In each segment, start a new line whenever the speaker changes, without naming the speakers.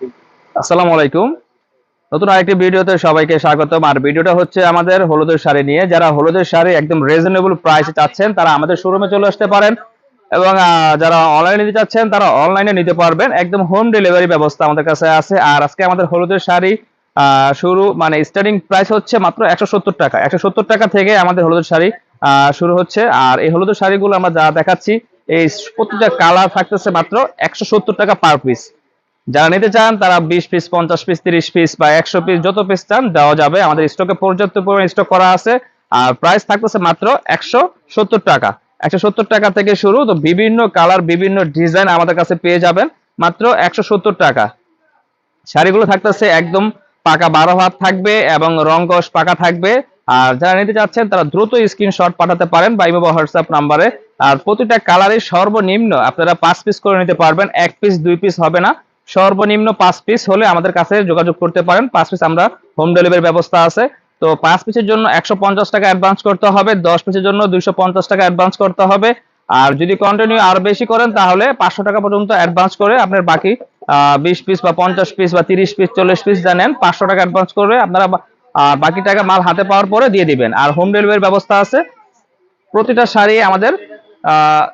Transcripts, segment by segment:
আসসালামু আলাইকুম। নতুন আরেকটি ভিডিওতে সবাইকে স্বাগতম। আর ভিডিওটা হচ্ছে আমাদের হলুদের শাড়ি নিয়ে। যারা হলুদের শাড়ি একদম রিজনেবল প্রাইসে চাচ্ছেন তারা আমাদের শোরুমে চলে আসতে পারেন, এবং যারা অনলাইনে নিতে চাচ্ছেন তারা অনলাইনে নিতে পারবেন। একদম হোম ডেলিভারি ব্যবস্থা আমাদের কাছে আছে। আর আজকে আমাদের হলুদের শাড়ি শুরু মানে স্টার্টিং প্রাইস হচ্ছে মাত্র 170 টাকা। 170 টাকা থেকে আমাদের হলুদের শাড়ি শুরু হচ্ছে। আর এই হলুদের শাড়িগুলো আমরা যা দেখাচ্ছি, এই প্রত্যেকটা কালার থাকতেছে মাত্র 170 টাকা পার পিস। যারা নিতে চান তারা 20 পিস, 50 পিস, 30 পিস বা 100 পিস যত পিস চান দেওয়া যাবে। আমাদের স্টকে পর্যাপ্ত পরিমাণ স্টক করা আছে। আর প্রাইস থাকতেছে মাত্র 170 টাকা। 170 টাকা থেকে শুরু। তো বিভিন্ন কালার, বিভিন্ন ডিজাইন আমাদের কাছে পেয়ে যাবেন মাত্র 170 টাকা। শাড়িগুলো থাকতেছে একদম পাকা 12 হাত থাকবে এবং রং কস পাকা থাকবে। আর যারা নিতে চাচ্ছেন তারা দ্রুত স্ক্রিনশট পাঠাতে পারেন বা ইমো বা হোয়াটসঅ্যাপ নাম্বারে। আর প্রতিটা কালারের সর্বনিম্ন আপনারা 5 পিস করে নিতে পারবেন। 1 পিস 2 পিস হবে না, সর্বনিম্ন 5 পিস হলে আমাদের কাছে যোগাযোগ করতে পারেন। 5 পিস আমরা হোম ডেলিভারি ব্যবস্থা আছে। তো 5 পিসের জন্য 150 টাকা অ্যাডভান্স করতে হবে, 10 পিসের জন্য 250 টাকা অ্যাডভান্স করতে হবে। আর যদি কন্টিনিউ আরো বেশি করেন তাহলে 500 টাকা পর্যন্ত অ্যাডভান্স করে আপনার বাকি 20 পিস বা 50 পিস বা 30 পিস 40 পিস জানেন 500 টাকা অ্যাডভান্স করবে আপনারা, বাকি টাকা মাল হাতে পাওয়ার পরে দিয়ে দিবেন। আর হোম ডেলিভারির ব্যবস্থা আছে। প্রতিটা শাড়ি আমাদের আহ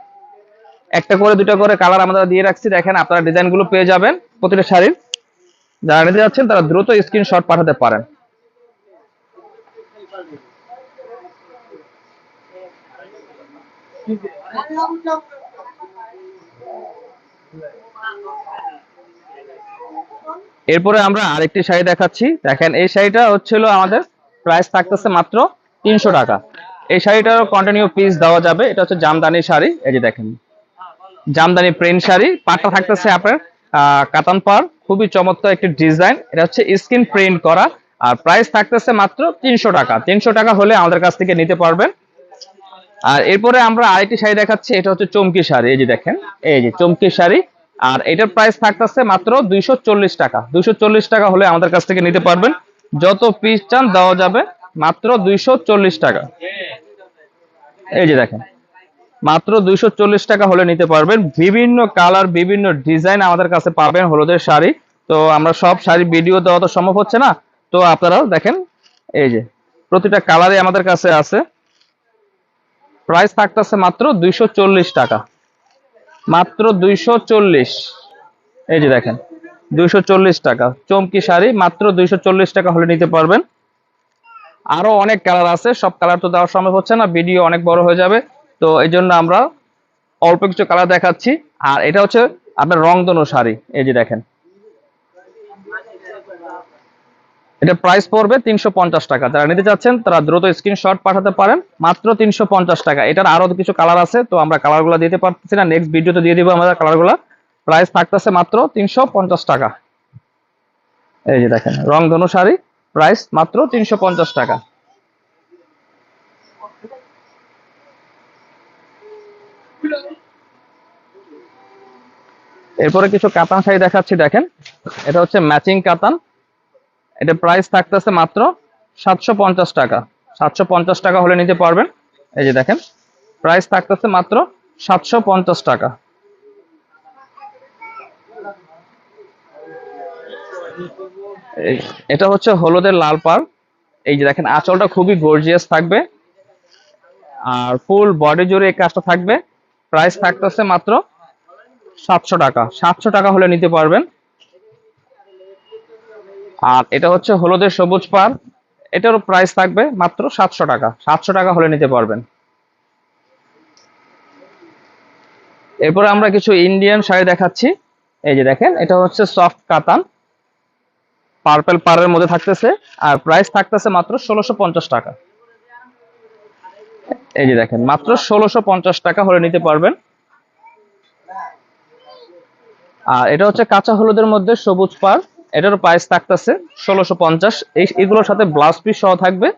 একটা করে দুটা করে কালার আমরা দিয়ে রাখছি, দেখেন আপনারা ডিজাইন গুলো পেয়ে যাবেন প্রতিটা শাড়ির। যারা নিতে যাচ্ছেন তারা দ্রুত স্ক্রিনশট পাঠাতে পারেন। এরপরে আমরা আরেকটি শাড়ি দেখাচ্ছি। দেখেন এই শাড়িটা হচ্ছিল আমাদের প্রাইস থাকতেছে মাত্র 300 টাকা। এই শাড়িটারও কন্টিনিউ পিস দেওয়া যাবে। এটা হচ্ছে জামদানি শাড়ি। এই যে দেখেন জামদানি প্রিন্ট শাড়ি, পাটটা থাকতেছে আপনার কাতান পার, খুবই চমৎকার একটি ডিজাইন। এটা হচ্ছে স্ক্রিন প্রিন্ট করা। আর প্রাইস থাকতেছে মাত্র 300 টাকা। 300 টাকা হলে আমাদের কাছ থেকে নিতে পারবেন। আর এরপরে আমরা আরেকটি শাড়ি দেখাচ্ছি। এটা হচ্ছে চমকি শাড়ি। এই যে দেখেন, এই যে চমকি শাড়ি। আর এটার প্রাইস থাকতেছে মাত্র 240 টাকা। 240 টাকা হলে আমাদের কাছ থেকে নিতে পারবেন। যত পিস চান দেওয়া যাবে মাত্র 240 টাকা। এই যে দেখেন মাত্র 240 টাকা হলে নিতে পারবেন। বিভিন্ন কালার, বিভিন্ন ডিজাইন আমাদের কাছে পাবেন হলুদের শাড়ি। তো আমরা সব শাড়ি ভিডিও দেওয়া তো সম্ভব হচ্ছে না, তো আপনারাও দেখেন এই যে প্রতিটা কালারে আমাদের কাছে আছে। প্রাইস থাকতেছে মাত্র 240 টাকা। মাত্র 240। এই যে দেখেন 240 টাকা চমকি শাড়ি, মাত্র 240 টাকা হলে নিতে পারবেন। আরো অনেক কালার আছে, সব কালার তো দেওয়া সম্ভব হচ্ছে না, ভিডিও অনেক বড় হয়ে যাবে। তো এই জন্য আমরা অল্প কিছু কালার দেখাচ্ছি। আর এটা হচ্ছে আপনার রংধনু শাড়ি। এই যে দেখেন এটা প্রাইস পড়বে 350 টাকা। যারা নিতে চাচ্ছেন তারা দ্রুত স্ক্রিনশট পাঠাতে পারেন, মাত্র 350 টাকা। এটার আরো কিছু কালার আছে, তো আমরা কালারগুলো দিতে পারতেছি না, নেক্সট ভিডিওতে দিয়ে দিব আমরা কালারগুলো। প্রাইস থাকতেছে মাত্র 350 টাকা। এই যে দেখেন রংধনু শাড়ি, প্রাইস মাত্র 350 টাকা। এরপরে কিছু কাতান শাড়ি দেখাচ্ছি। দেখেন এটা হচ্ছে ম্যাচিং কাতান। এটা প্রাইস থাকতেছে মাত্র 750 টাকা। 750 টাকা হলে নিতে পারবেন। এই যে দেখেন প্রাইস থাকতেছে মাত্র 750 টাকা। এটা হচ্ছে হলুদের লাল পাড়। এই যে দেখেন আঁচলটা খুবই গর্জিয়াস থাকবে। আর ফুল বডি জুড়ে এই কাজটা থাকবে। প্রাইস থাকতেছে মাত্র 700 টাকা। 700 টাকা হলে নিতে পারবেন। আর এটা হচ্ছে হলুদের সবুজ পাড়। এটারও প্রাইস থাকবে মাত্র 700 টাকা। 700 টাকা হলে নিতে পারবেন। এরপরে আমরা কিছু ইন্ডিয়ান শাড়ি দেখাচ্ছি। এই যে দেখেন এটা হচ্ছে সফট কাতান, পার্পল পাড়ের মধ্যে থাকতেছে। আর প্রাইস থাকতেছে মাত্র 1650 টাকা। এই যে দেখেন মাত্র 1650 টাকা হলে নিতে পারবেন। আর এটা হচ্ছে কাঁচা হলুদের মধ্যে সবুজ পাড়। এটারও প্রাইস থাকতেছে 1650। এইগুলোর সাথে ব্লাউজ পিস সহ থাকবে।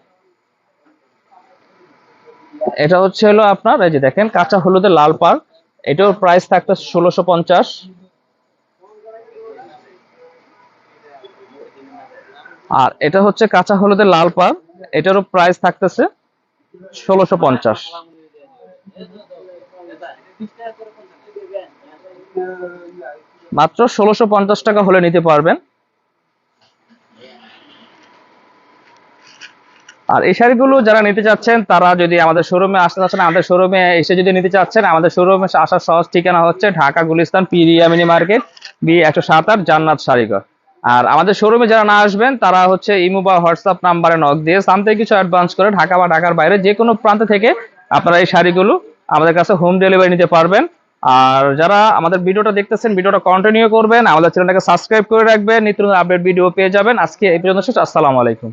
এটা হচ্ছে হলো আপনার এই যে দেখেন কাঁচা হলুদের লাল পাড়। এটার প্রাইস থাকতেছে 1650। আর এটা হচ্ছে কাঁচা হলুদের লাল পাড়। এটারও প্রাইস থাকতেছে 1650। মাত্র 1650 টাকা হলে নিতে পারবেন। আর এই শাড়িগুলো যারা নিতে চাচ্ছেন তারা যদি আমাদের শোরুমে আসতে চাচ্ছেন, আমাদের শোরুমে এসে যদি নিতে চাচ্ছেন, আমাদের শোরুমে আসার সহজ ঠিকানা হচ্ছে ঢাকা গুলিস্তান পিরিয়া মিনি মার্কেট, B107 জান্নাত শাড়িঘর। আর আমাদের শোরুমে যারা না আসবেন তারা হচ্ছে ইমো বা হোয়াটসঅ্যাপ নাম্বারে নক দিয়ে সামথিং কিছু অ্যাডভান্স করে ঢাকা বা ঢাকার বাইরে যে কোনো প্রান্ত থেকে আপনারা এই শাড়িগুলো আমাদের কাছে হোম ডেলিভারি নিতে পারবেন। আর যারা আমাদের ভিডিওটা দেখতেছেন, ভিডিওটা কন্টিনিউ করবেন, আমাদের চ্যানেলটাকে সাবস্ক্রাইব করে রাখবেন, নিত্য নতুন আপডেট ভিডিও পেয়ে যাবেন। আজকে এই পর্যন্ত শেষ। আসসালামু আলাইকুম।